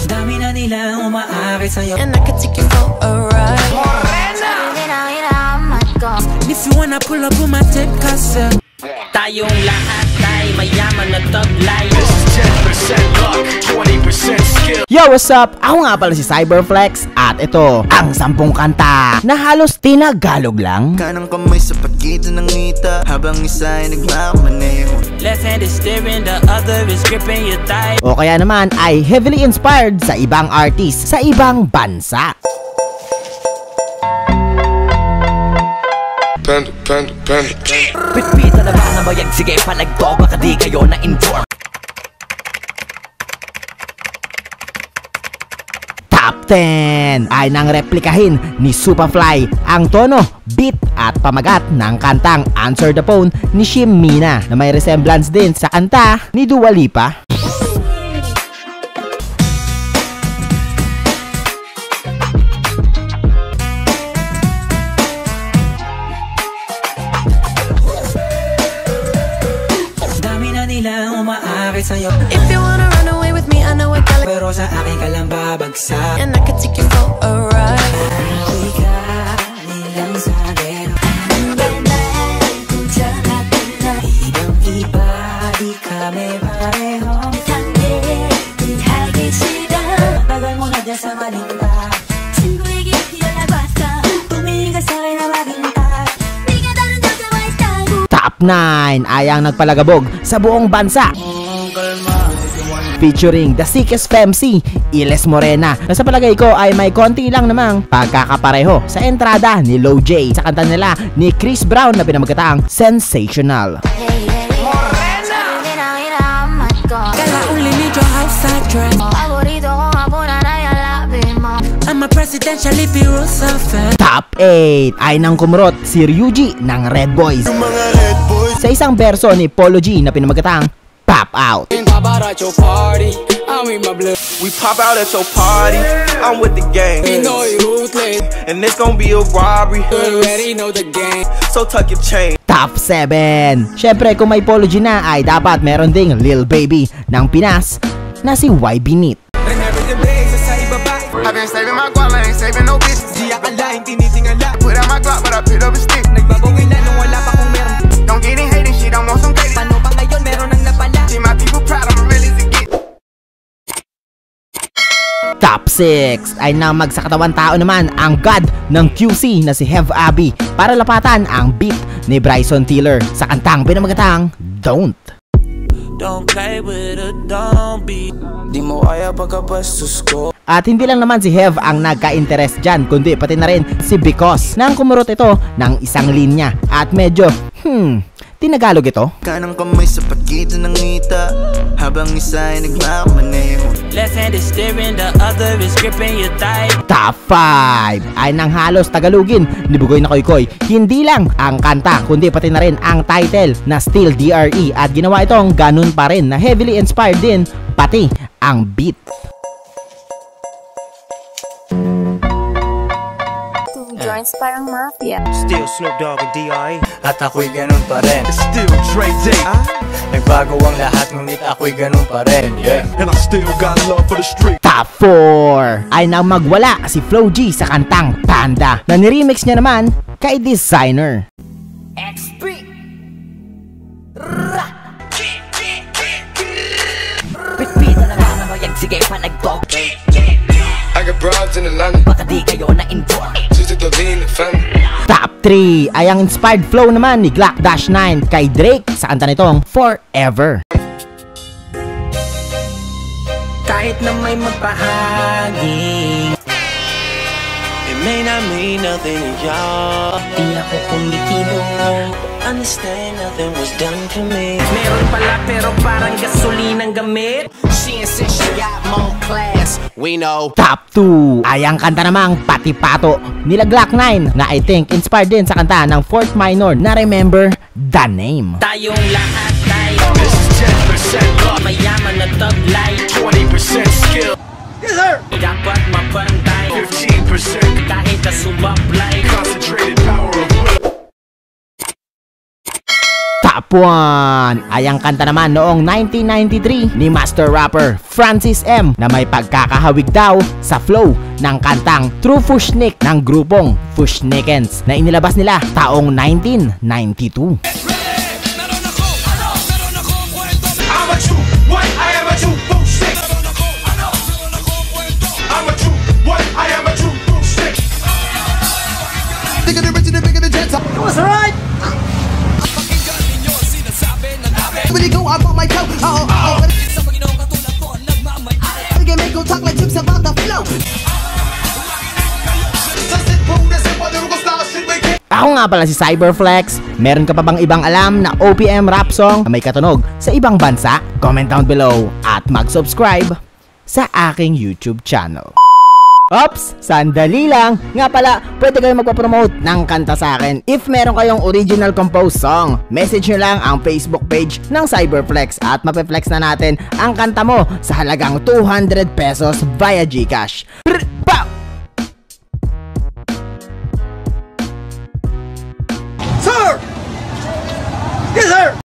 Dami na nilang umaakit sa'yo, and I could take you for a ride. If you wanna pull up on my tape cassette, tayong lahat ay mayaman na taglay. This is 10% luck, 20% skill. Yo, what's up? Ako nga pala si Cyberflex at ito ang 10 kanta na halos tinagalog lang. Kanang kamay sa pagitan ng ngita habang isa ay nagmamaneho. Left hand is steering, the other is gripping your thigh. O kaya naman ay heavily inspired sa ibang artist sa ibang bansa. Pitpita na ba na bayag? Sige, palagto, baka di kayo na-inform. Top 10 ay nang replikahin ni Superfly ang tono, beat at pamagat ng kantang Answer the Phone ni Shim Mina na may resemblance din sa kanta ni Dua Lipa. dami na nilang umaakit sa'yo, If you wanna run away with me, I know a gal, pero sa akin ka lang babagsak. and I could take you for a ride. Ako'y kanilang sagero, ibang-iba, di kami pareho. Tagal mo na dyan sa malinta, 친구에게 피어나봤어 tumingin ka sa'kin na maghintay. 네가 다른 여자와 있다고 Top 9 ay ang nagpalagabog sa buong bansa. Featuring the sickest femc, Iles Morena, na sa palagay ko ay may konti lang namang pagkakapareho sa entrada ni Low J sa kanta nila ni Chris Brown na pinamagkataang Sensational. Girl, I only need your outside dress. I'm a presidential if you fan. Top 8 ay nang kumurot si Ryuji ng Red Boys sa isang verso ni Polo G na pinamagkataang Pop Out. We pop out at your party, I'm with the gang. We know you ruthless, and it's gonna be a robbery. You already know the game, so tuck your chain. Top 7. Syempre kung may Polo G na ay dapat meron ding Lil Baby ng Pinas na si YB Neat. I've been saving my guap, I ain't saving no bitches. Di akalain, tinitingala. Put out my Glock, but I picked up a stick. Nagbabawin na nung wala pa kung meron. Don't get in hating shit, I want some credit. Paano pa ngayon meron ng napala? See my people proud, I'm ready to get. Top 6 ay nang magsakatawan tao naman ang god ng QC na si Hev Abi para lapatan ang beat ni Bryson Tiller sa kantang pinamagatang Don't. Don't play with a don't be. Di mo kaya pagkabastos ko. At hindi lang naman si Hev ang nagka-interest dyan, kundi pati na rin si Because nang kumurot ito ng isang linya at medyo tinagalog ito. Kanang kamay sa pagitan ng ngita habang isa ay nagmamaneho. Left hand is steering, the other is gripping your thigh. Top 5 ay nang halos tagalugin ni Bugoy na Koykoy. Hindi lang ang kanta, kundi pati na rin ang title na Still DRE at ginawa itong ganun pa rin na heavily inspired din pati ang beat. Joints parang mafia. Still Snoop Dogg and D.I. At ako'y ganun pa rin. Still Dre Day. Nagbago ang lahat, ngunit ako'y ganun pa rin. Yeah. And I still got love for the street. Top 4 ay nang magwala si Flo G sa kantang Panda na niremix niya naman kay Designer. Pitpita na ba na bayag? Sige, palagto, I got broads in Atlanta. baka di kayo na-inform. Just to lean the family. Top 3 ay ang inspired flow naman ni Glock-9 kay Drake sa kanta nitong Forever. Kahit na may magpahaging, It may not mean nothing to y'all. di ako kumikino. Understand nothing was done for me. Meron pala pero parang gasolinang gamit. She insists she got more class. We know. Top 2 ay ang kanta namang Pati Pato nila Glock-9 na I think inspired din sa kanta ng Fourth Minor na Remember the Name. Tayong lahat tayo, This is 10% luck, mayaman na taglay. 20% skill. Dapat mapantay, 15% kahit na sumablay. concentrated power of will. Top Top 1 ay ang kanta naman noong 1993 ni master rapper Francis M na may pagkakahawig daw sa flow ng kantang True Fushnik ng grupong Fushnikens na inilabas nila taong 1992. Ako nga pala si Cyberflex. Meron ka pa bang ibang alam na OPM rap song na may katunog sa ibang bansa? Comment down below at mag-subscribe sa aking YouTube channel. Ops! Sandali lang! Nga pala, pwede kayong magpapromote ng kanta sa akin. If meron kayong original composed song, message nyo lang ang Facebook page ng Cyberflex at mapeflex na natin ang kanta mo sa halagang 200 pesos via GCash. Pow!